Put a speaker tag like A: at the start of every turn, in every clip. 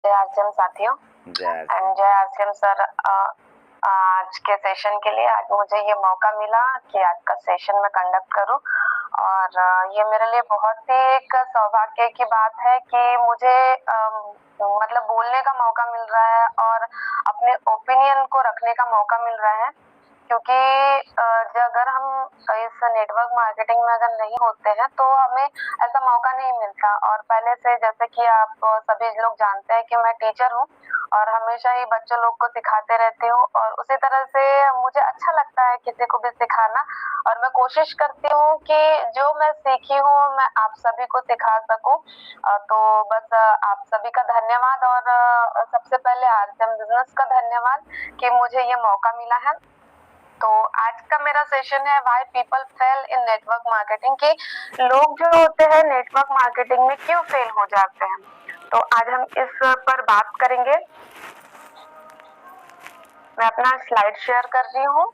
A: जय आरसीएम साथियों एंड जय आरसीएम सर। आज के सेशन के लिए आज मुझे ये मौका मिला कि आज का सेशन मैं कंडक्ट करूं और ये मेरे लिए बहुत ही एक सौभाग्य की बात है कि मुझे मतलब बोलने का मौका मिल रहा है और अपने ओपिनियन को रखने का मौका मिल रहा है, क्योंकि अगर हम इस नेटवर्क मार्केटिंग में अगर नहीं होते हैं तो हमें ऐसा मौका नहीं मिलता। और पहले से जैसे कि आप सभी लोग जानते हैं कि मैं टीचर हूँ और हमेशा ही बच्चों लोग को सिखाते रहती हूँ और उसी तरह से मुझे अच्छा लगता है किसी को भी सिखाना और मैं कोशिश करती हूँ कि जो मैं सीखी हूँ मैं आप सभी को सिखा सकूं। तो बस आप सभी का धन्यवाद और सबसे पहले आरसीएम बिजनेस का धन्यवाद कि मुझे ये मौका मिला है। तो आज का मेरा सेशन है why people fail in network marketing, कि लोग जो होते हैं नेटवर्क मार्केटिंग में क्यों फेल हो जाते हैं। तो आज हम इस पर बात करेंगे। मैं अपना स्लाइड शेयर कर रही हूँ।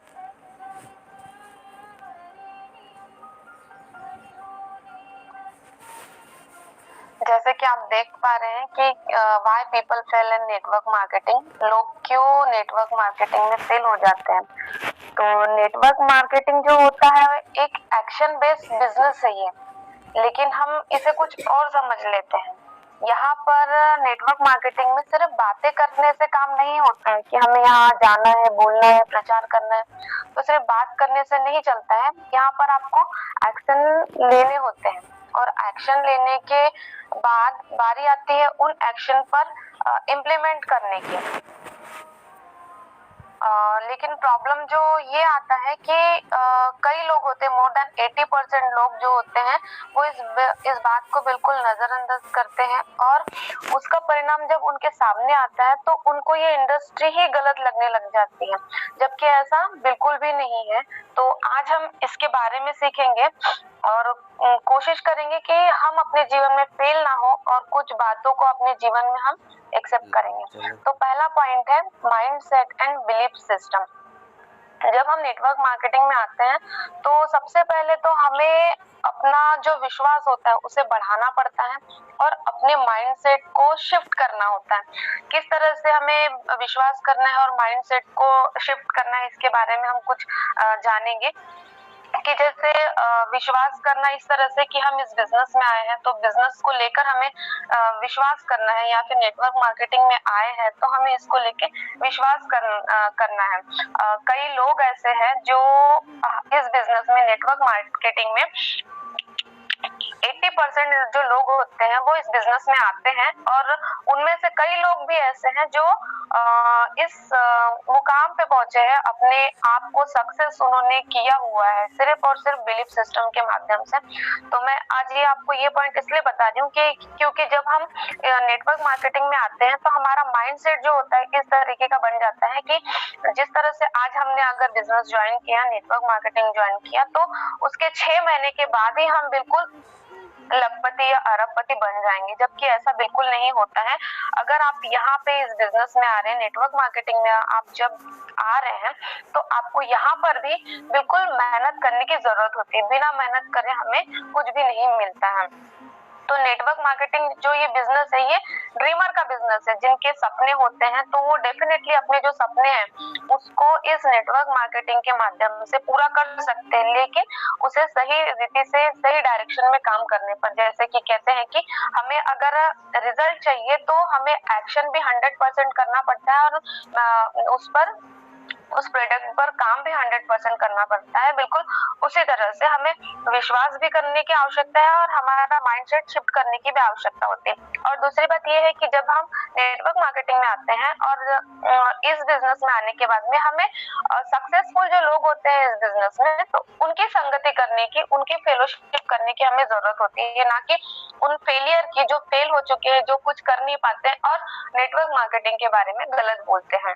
A: जैसे कि आप देख पा रहे हैं कि why people fail in network marketing, लोग क्यों नेटवर्क मार्केटिंग में फेल हो जाते हैं। तो नेटवर्क मार्केटिंग जो होता है एक एक्शन बेस्ड बिजनेस है ये, लेकिन हम इसे कुछ और समझ लेते हैं। यहाँ पर नेटवर्क मार्केटिंग में सिर्फ बातें करने से काम नहीं होता है कि हमें यहाँ जाना है, बोलना है, प्रचार करना है। तो सिर्फ बात करने से नहीं चलता है, यहाँ पर आपको एक्शन लेने होते हैं और एक्शन लेने के बाद बारी आती है उन एक्शन पर इम्प्लीमेंट करने की। लेकिन प्रॉब्लम जो ये आता है कि कई लोग होते हैं, मोर देन 80% लोग जो होते हैं वो इस बात को बिल्कुल नजरअंदाज करते हैं और उसका परिणाम जब उनके सामने आता है तो उनको ये इंडस्ट्री ही गलत लगने लग जाती है, जबकि ऐसा बिल्कुल भी नहीं है। तो आज हम इसके बारे में सीखेंगे और कोशिश करेंगे कि हम अपने जीवन में फेल ना हो और कुछ बातों को अपने जीवन में हम एक्सेप्ट करेंगे। तो पहला पॉइंट है माइंडसेट एंड बिलीफ सिस्टम। जब हम नेटवर्क मार्केटिंग में आते हैं तो सबसे पहले तो हमें अपना जो विश्वास होता है उसे बढ़ाना पड़ता है और अपने माइंडसेट को शिफ्ट करना होता है। किस तरह से हमें विश्वास करना है और माइंडसेट को शिफ्ट करना है, इसके बारे में हम कुछ जानेंगे। कि जैसे विश्वास करना इस तरह से कि हम इस बिजनेस में आए हैं तो बिजनेस को लेकर हमें विश्वास करना है, या फिर नेटवर्क मार्केटिंग में आए हैं तो हमें इसको लेके विश्वास करना है। कई लोग ऐसे हैं जो इस बिजनेस में नेटवर्क मार्केटिंग में 80% जो लोग होते हैं वो इस बिजनेस में आते हैं और उनमें से कई लोग भी ऐसे हैं जो इस मुकाम पे पहुंचे हैं, अपने आप को सक्सेस उन्होंने किया हुआ है सिर्फ और सिर्फ बिलीफ सिस्टम के माध्यम से। तो मैं आज ये आपको ये पॉइंट इसलिए बता रही हूँ कि क्योंकि जब हम नेटवर्क मार्केटिंग में आते हैं तो हमारा माइंडसेट जो होता है इस तरीके का बन जाता है कि जिस तरह से आज हमने अगर बिजनेस ज्वाइन किया, नेटवर्क मार्केटिंग ज्वाइन किया, तो उसके 6 महीने के बाद ही हम बिल्कुल लखपति या अरबपति बन जाएंगे, जबकि ऐसा बिल्कुल नहीं होता है। अगर आप यहाँ पे इस बिजनेस में आ रहे हैं, नेटवर्क मार्केटिंग में आप जब आ रहे हैं तो आपको यहाँ पर भी बिल्कुल मेहनत करने की जरूरत होती है। बिना मेहनत करे हमें कुछ भी नहीं मिलता है। तो नेटवर्क मार्केटिंग जो ये बिजनेस है ये ड्रीमर का बिजनेस है। जिनके सपने होते हैं तो वो डेफिनेटली अपने जो सपने हैं उसको इस नेटवर्क मार्केटिंग के माध्यम से पूरा कर सकते हैं, लेकिन उसे सही रीति से सही डायरेक्शन में काम करने पर। जैसे कि कहते हैं कि हमें अगर रिजल्ट चाहिए तो हमें एक्शन भी 100% करना पड़ता है और उस प्रोडक्ट पर काम भी 100% करना पड़ता है। बिल्कुल उसी तरह से हमें विश्वास भी करने की आवश्यकता है और हमारा माइंडसेट शिफ्ट करने की भी आवश्यकता होती है। और दूसरी बात यह है कि जब हम नेटवर्क मार्केटिंग में आते हैं और इस बिजनेस में आने के बाद में हमें सक्सेसफुल जो लोग होते हैं इस बिजनेस में, तो उनकी संगति करने की, उनकी फेलोशिप करने की हमें जरूरत होती है, ना कि उन फेलियर की जो फेल हो चुके हैं, जो कुछ कर नहीं पाते हैं और नेटवर्क मार्केटिंग के बारे में गलत बोलते हैं।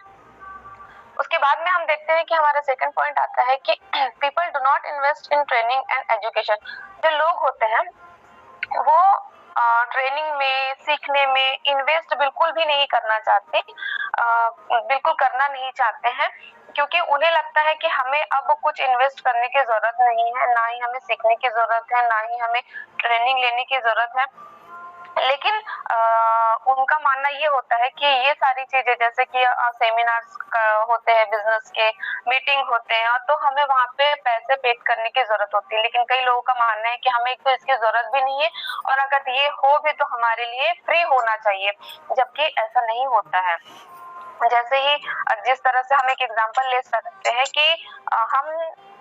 A: उसके बाद में हम देखते हैं कि हमारा सेकंड पॉइंट आता है कि people do not invest in training and education. जो लोग होते हैं वो ट्रेनिंग में, सीखने में इन्वेस्ट बिल्कुल भी नहीं करना चाहते, बिल्कुल करना नहीं चाहते हैं, क्योंकि उन्हें लगता है कि हमें अब कुछ इन्वेस्ट करने की जरूरत नहीं है, ना ही हमें सीखने की जरूरत है, ना ही हमें ट्रेनिंग लेने की जरूरत है। लेकिन उनका मानना ये होता है कि ये सारी चीजें जैसे कि सेमिनार्स होते हैं, बिजनेस के मीटिंग होते हैं, तो हमें वहाँ पे पैसे पे करने की जरूरत होती है। लेकिन कई लोगों का मानना है कि हमें तो इसकी जरूरत भी नहीं है, और अगर ये हो भी तो हमारे लिए फ्री होना चाहिए, जबकि ऐसा नहीं होता है। जैसे ही जिस तरह से हम एक एग्जांपल ले सकते हैं कि हम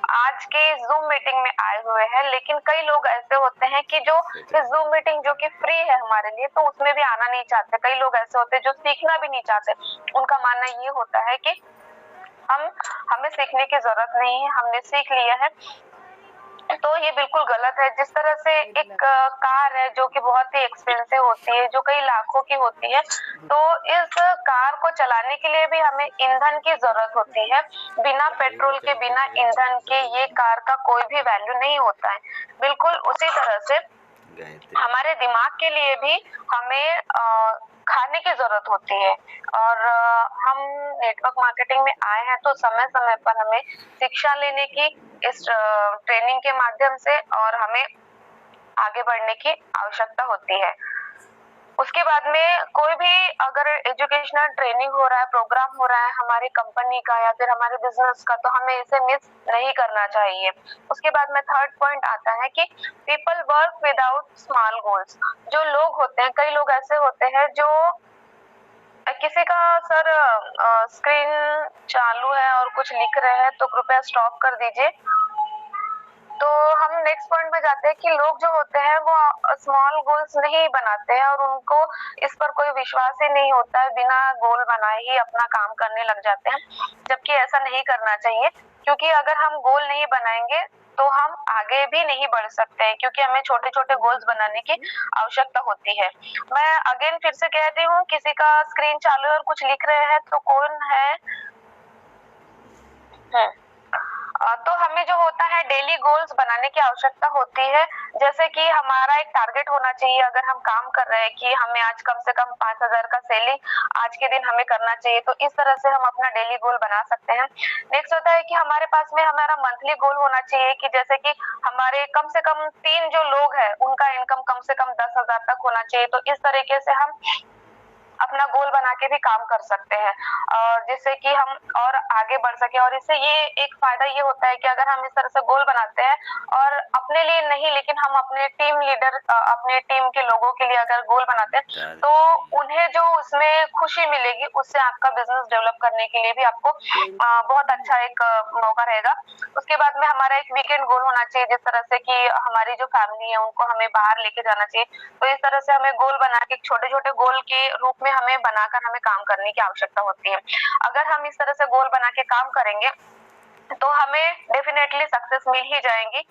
A: आज के जूम मीटिंग में आए हुए हैं, लेकिन कई लोग ऐसे होते हैं कि जो इस जूम मीटिंग जो कि फ्री है हमारे लिए, तो उसमें भी आना नहीं चाहते। कई लोग ऐसे होते हैं जो सीखना भी नहीं चाहते। उनका मानना ये होता है कि हमें सीखने की जरूरत नहीं है, हमने सीख लिया है। तो ये बिल्कुल गलत है। जिस तरह से एक कार है जो कि बहुत ही एक्सपेंसिव होती है, जो कई लाखों की होती है, तो इस कार को चलाने के लिए भी हमें ईंधन की जरूरत होती है। बिना पेट्रोल के, बिना ईंधन के ये कार का कोई भी वैल्यू नहीं होता है। बिल्कुल उसी तरह से हमारे दिमाग के लिए भी हमें खाने की जरूरत होती है। और हम नेटवर्क मार्केटिंग में आए हैं तो समय समय पर हमें शिक्षा लेने की, इस ट्रेनिंग के माध्यम से, और हमें आगे बढ़ने की आवश्यकता होती है। उसके बाद में कोई भी अगर एजुकेशनल ट्रेनिंग हो रहा है, प्रोग्राम हो रहा है हमारी कंपनी का या फिर हमारे बिजनेस का, तो हमें इसे मिस नहीं करना चाहिए। उसके बाद में थर्ड पॉइंट आता है कि people work without small goals. जो लोग होते हैं, कई लोग ऐसे होते हैं जो किसी का सर स्क्रीन चालू है और कुछ लिख रहे हैं, तो कृपया स्टॉप कर दीजिए। तो हम नेक्स्ट पॉइंट पे जाते हैं कि लोग जो होते हैं वो स्मॉल गोल्स नहीं बनाते हैं और उनको इस पर कोई विश्वास ही नहीं होता है, बिना गोल बनाए ही अपना काम करने लग जाते हैं, जबकि ऐसा नहीं करना चाहिए। क्योंकि अगर हम गोल नहीं बनाएंगे तो हम आगे भी नहीं बढ़ सकते हैं, क्योंकि हमें छोटे छोटे गोल्स बनाने की आवश्यकता होती है। मैं अगेन फिर से कहती हूँ, किसी का स्क्रीन चालू है और कुछ लिख रहे हैं, तो कौन है? तो हमें जो होता है डेली गोल्स बनाने की आवश्यकता होती है। जैसे कि हमारा एक टारगेट होना चाहिए, अगर हम काम कर रहे हैं कि हमें आज कम से कम 5,000 का सेलिंग आज के दिन हमें करना चाहिए, तो इस तरह से हम अपना डेली गोल बना सकते हैं। नेक्स्ट होता है कि हमारे पास में हमारा मंथली गोल होना चाहिए, कि जैसे कि हमारे कम से कम 3 जो लोग हैं उनका इनकम कम से कम 10,000 तक होना चाहिए। तो इस तरीके से हम अपना गोल बना के भी काम कर सकते हैं, जिससे कि हम और आगे बढ़ सके। और इससे ये एक फायदा ये होता है कि अगर हम इस तरह से गोल बनाते हैं, और अपने लिए नहीं लेकिन हम अपने टीम लीडर, अपने टीम के लोगों के लिए अगर गोल बनाते हैं, तो उन्हें जो उसमें खुशी मिलेगी, उससे आपका बिजनेस डेवलप करने के लिए भी आपको बहुत अच्छा एक मौका रहेगा। उसके बाद में हमारा एक वीकेंड गोल होना चाहिए, जिस तरह से कि हमारी जो फैमिली है उनको हमें बाहर लेके जाना चाहिए। तो इस तरह से हमें गोल बना के, छोटे छोटे गोल के रूप में हमें बनाकर हमें काम करने की आवश्यकता होती है। अगर हम इस तरह से गोल बना के काम करेंगे तो हमें डेफिनेटली सक्सेस मिल ही जाएंगी।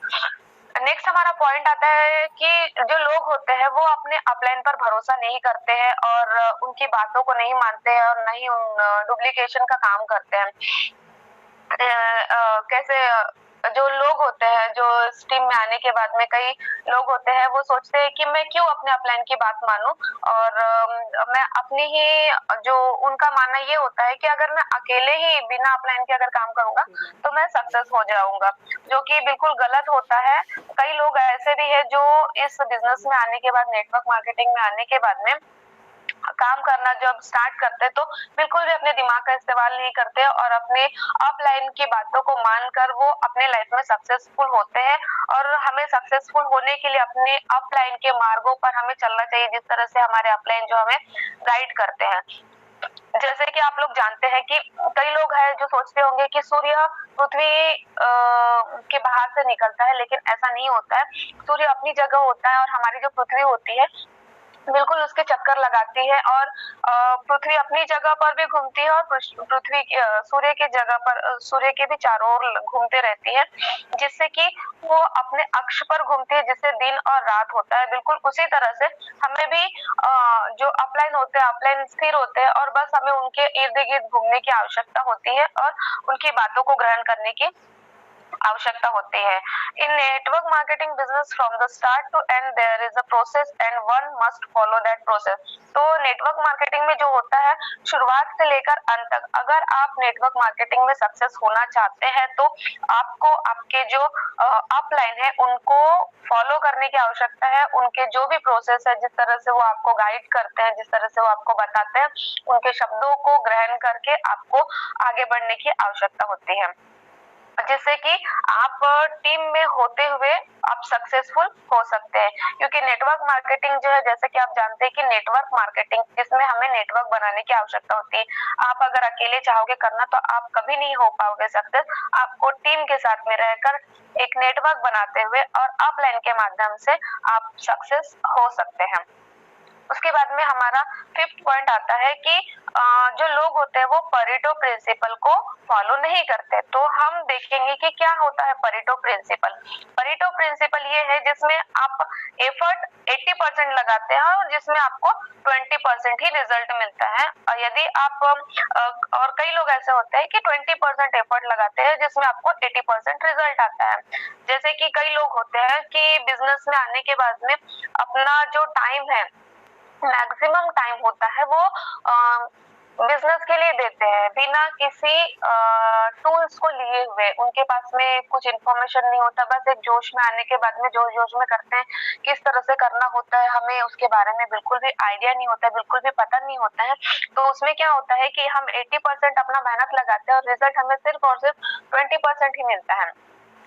A: नेक्स्ट हमारा पॉइंट आता है कि जो लोग होते हैं वो अपने अपलाइन पर भरोसा नहीं करते हैं, और उनकी बातों को नहीं मानते हैं, और नहीं डुप्लीकेशन का काम करते हैं। कैसे जो लोग होते हैं, जो इस टीम में आने के बाद में कई लोग होते हैं वो सोचते हैं कि मैं क्यों अपने अपलाइन की बात मानूं, और मैं अपनी ही, जो उनका मानना ये होता है कि अगर मैं अकेले ही बिना अपलाइन के अगर काम करूंगा तो मैं सक्सेस हो जाऊंगा, जो कि बिल्कुल गलत होता है। कई लोग ऐसे भी है जो इस बिजनेस में आने के बाद, नेटवर्क मार्केटिंग में आने के बाद में काम करना जब स्टार्ट करते हैं, तो बिल्कुल भी अपने दिमाग का इस्तेमाल नहीं करते और अपने अपलाइन की बातों को मानकर वो अपने लाइफ में सक्सेसफुल होते हैं। और हमें सक्सेसफुल होने के लिए अपने अपलाइन के मार्गों पर हमें चलना चाहिए, जिस तरह से हमारे अपलाइन जो हमें गाइड करते हैं। जैसे कि आप लोग जानते हैं कि कई लोग हैं जो सोचते होंगे कि सूर्य पृथ्वी के बाहर से निकलता है, लेकिन ऐसा नहीं होता है। सूर्य अपनी जगह होता है और हमारी जो पृथ्वी होती है बिल्कुल उसके चक्कर लगाती है, और पृथ्वी अपनी जगह पर भी घूमती है, और पृथ्वी सूर्य की जगह पर, सूर्य के भी चारों ओर घूमते रहती है, जिससे कि वो अपने अक्ष पर घूमती है, जिससे दिन और रात होता है। बिल्कुल उसी तरह से हमें भी जो अपलाइन होते हैं, अपलाइन स्थिर होते हैं, और बस हमें उनके इर्द गिर्द घूमने की आवश्यकता होती है और उनकी बातों को ग्रहण करने की आवश्यकता होती है। In network marketing business from the start to end there is a process and one must follow that process. तो नेटवर्क मार्केटिंग में जो होता है शुरुआत से लेकर अंत तक। अगर आप नेटवर्क मार्केटिंग में सक्सेस होना चाहते हैं तो आपको आपके जो अपलाइन है उनको फॉलो करने की आवश्यकता है। उनके जो भी प्रोसेस है, जिस तरह से वो आपको गाइड करते हैं, जिस तरह से वो आपको बताते हैं, उनके शब्दों को ग्रहण करके आपको आगे बढ़ने की आवश्यकता होती है, जिससे कि आप टीम में होते हुए आप सक्सेसफुल हो सकते हैं। क्योंकि नेटवर्क मार्केटिंग जो है, जैसे कि आप जानते हैं कि नेटवर्क मार्केटिंग, इसमें हमें नेटवर्क बनाने की आवश्यकता होती है। आप अगर अकेले चाहोगे करना तो आप कभी नहीं हो पाओगे सक्सेस। आपको टीम के साथ में रहकर एक नेटवर्क बनाते हुए और अपलाइन के माध्यम से आप सक्सेस हो सकते हैं। उसके बाद में हमारा 5th पॉइंट आता है कि जो लोग होते हैं वो परेटो प्रिंसिपल को फॉलो नहीं करते। तो हम देखेंगे कि क्या होता है परेटो प्रिंसिपल। परेटो प्रिंसिपल ये है जिसमें आप एफर्ट 80% लगाते हैं और जिसमें आपको 20% ही रिजल्ट मिलता है। और यदि आप और कई लोग ऐसे होते हैं कि 20% एफर्ट लगाते हैं जिसमें आपको 80% रिजल्ट आता है। जैसे कि कई लोग होते हैं कि बिजनेस में आने के बाद में अपना जो टाइम है, मैक्सिमम टाइम होता है वो बिजनेस के लिए देते हैं, बिना किसी टूल्स को लिए हुए। उनके पास में कुछ इन्फॉर्मेशन नहीं होता, बस एक जोश में आने के बाद में जोश जोश में करते हैं। किस तरह से करना होता है हमें उसके बारे में बिल्कुल भी आइडिया नहीं होता है, बिल्कुल भी पता नहीं होता है। तो उसमें क्या होता है कि हम 80% अपना मेहनत लगाते हैं और रिजल्ट हमें सिर्फ और सिर्फ 20% ही मिलता है।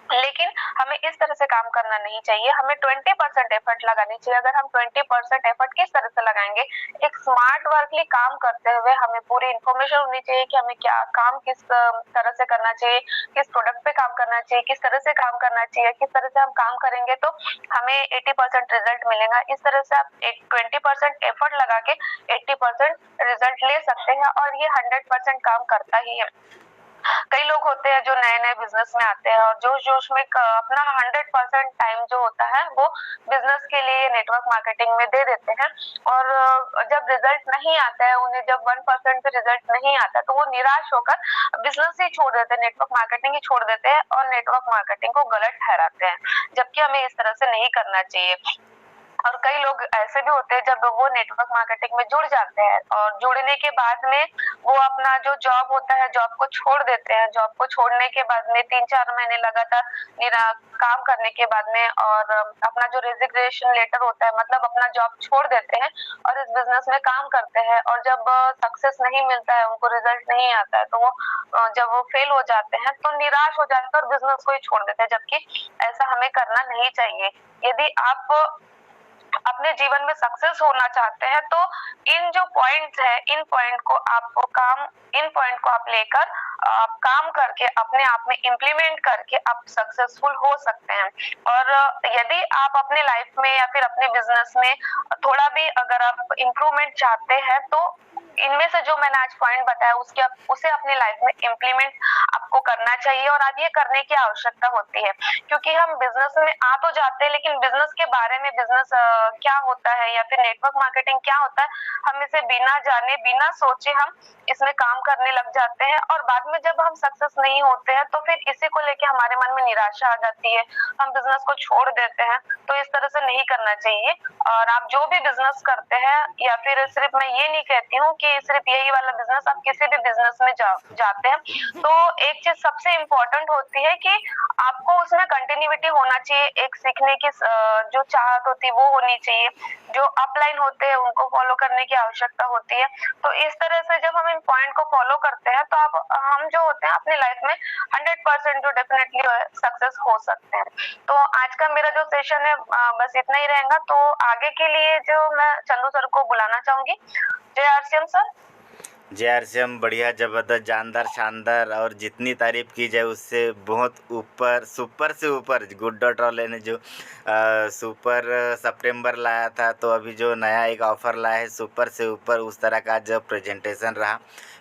A: लेकिन हमें इस तरह से काम करना नहीं चाहिए, हमें 20% एफर्ट लगानी चाहिए। अगर हम 20% एफर्ट किस तरह से लगाएंगे, एक स्मार्ट वर्कली काम करते हुए हमें पूरी इन्फॉर्मेशन होनी चाहिए कि हमें क्या काम किस तरह से करना चाहिए, किस प्रोडक्ट पे काम करना चाहिए, किस तरह से काम करना चाहिए, किस तरह से हम काम करेंगे तो हमें 80% रिजल्ट मिलेगा। इस तरह से आप 20% एफर्ट लगा के 80% रिजल्ट ले सकते हैं और ये 100% काम करता ही है। कई लोग होते हैं जो नए नए बिजनेस में आते हैं और जोश जोश में अपना 100% टाइम जो होता है वो बिजनेस के लिए नेटवर्क मार्केटिंग में दे देते हैं। और जब रिजल्ट नहीं आता है, उन्हें जब 1% से रिजल्ट नहीं आता तो वो निराश होकर बिजनेस ही छोड़ देते हैं, नेटवर्क मार्केटिंग ही छोड़ देते हैं और नेटवर्क मार्केटिंग को गलत ठहराते हैं, जबकि हमें इस तरह से नहीं करना चाहिए। और कई लोग ऐसे भी होते हैं जब वो नेटवर्क मार्केटिंग में जुड़ जाते हैं और जुड़ने के बाद में वो अपना जो जॉब होता है, जॉब को छोड़ देते हैं। जॉब को छोड़ने के बाद में 3-4 महीने लगातार काम करने के बाद में और अपना जो रेजिग्नेशन लेटर होता है, मतलब अपना जॉब छोड़ देते हैं और इस बिजनेस में काम करते हैं। और जब सक्सेस नहीं मिलता है, उनको रिजल्ट नहीं आता है, तो वो जब वो फेल हो जाते हैं तो निराश हो जाते हैं और बिजनेस को ही छोड़ देते हैं, जबकि ऐसा हमें करना नहीं चाहिए। यदि आप अपने जीवन में सक्सेस होना चाहते हैं तो इन जो पॉइंट्स है, इन पॉइंट को आप लेकर आप काम करके अपने आप में इम्प्लीमेंट करके आप सक्सेसफुल हो सकते हैं। और यदि आप अपने लाइफ में या फिर अपने बिजनेस में थोड़ा भी अगर आप इम्प्रूवमेंट चाहते हैं तो इनमें से जो मैंने आज पॉइंट बताया उसे अपनी लाइफ में इम्प्लीमेंट आपको करना चाहिए। और आज ये करने की आवश्यकता होती है, क्योंकि हम बिजनेस में आ तो जाते हैं लेकिन बिजनेस के बारे में, बिजनेस क्या होता है या फिर नेटवर्क मार्केटिंग क्या होता है, हम इसे बिना जाने बिना सोचे हम इसमें काम करने लग जाते हैं। और बाद में जब हम सक्सेस नहीं होते हैं तो फिर इसी को लेके हमारे मन में निराशा आ जाती है, हम बिजनेस को छोड़ देते हैं। तो इस तरह से नहीं करना चाहिए। और आप जो भी बिजनेस करते हैं, या फिर सिर्फ मैं ये नहीं कहती हूँ कि सिर्फ यही वाला बिजनेस, आप किसी भी बिजनेस में जाते हैं तो एक चीज सबसे इम्पोर्टेंट होती है कि आपको उसमें कंटिन्यूटी होना चाहिए। एक सीखने की जो चाहत होती है वो होनी चाहिए, जो अपलाइन होते हैं उनको फॉलो करने की आवश्यकता होती है। तो इस तरह से जब हम इन पॉइंट को फॉलो करते हैं तो हम जो होते हैं अपनी लाइफ में 100% जो डेफिनेटली सक्सेस हो सकते हैं। तो आज का मेरा जो सेशन है बस इतना ही रहेगा। तो आगे के लिए जो मैं चंदू सर को बुलाना चाहूंगी। जय आरसीएम सर।
B: जय आरसीएम, बढ़िया, ज़बरदस्त, जानदार, शानदार, और जितनी तारीफ़ की जाए उससे बहुत ऊपर, सुपर से ऊपर। गुड डॉट वाले ने जो सुपर सितंबर लाया था, तो अभी जो नया एक ऑफ़र लाया है सुपर से ऊपर, उस तरह का जब प्रेजेंटेशन रहा,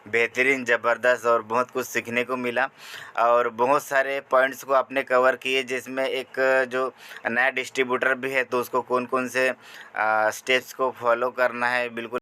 B: बेहतरीन, ज़बरदस्त, और बहुत कुछ सीखने को मिला। और बहुत सारे पॉइंट्स को आपने कवर किए, जिसमें एक जो नया डिस्ट्रीब्यूटर भी है तो उसको कौन कौन से स्टेप्स को फॉलो करना है, बिल्कुल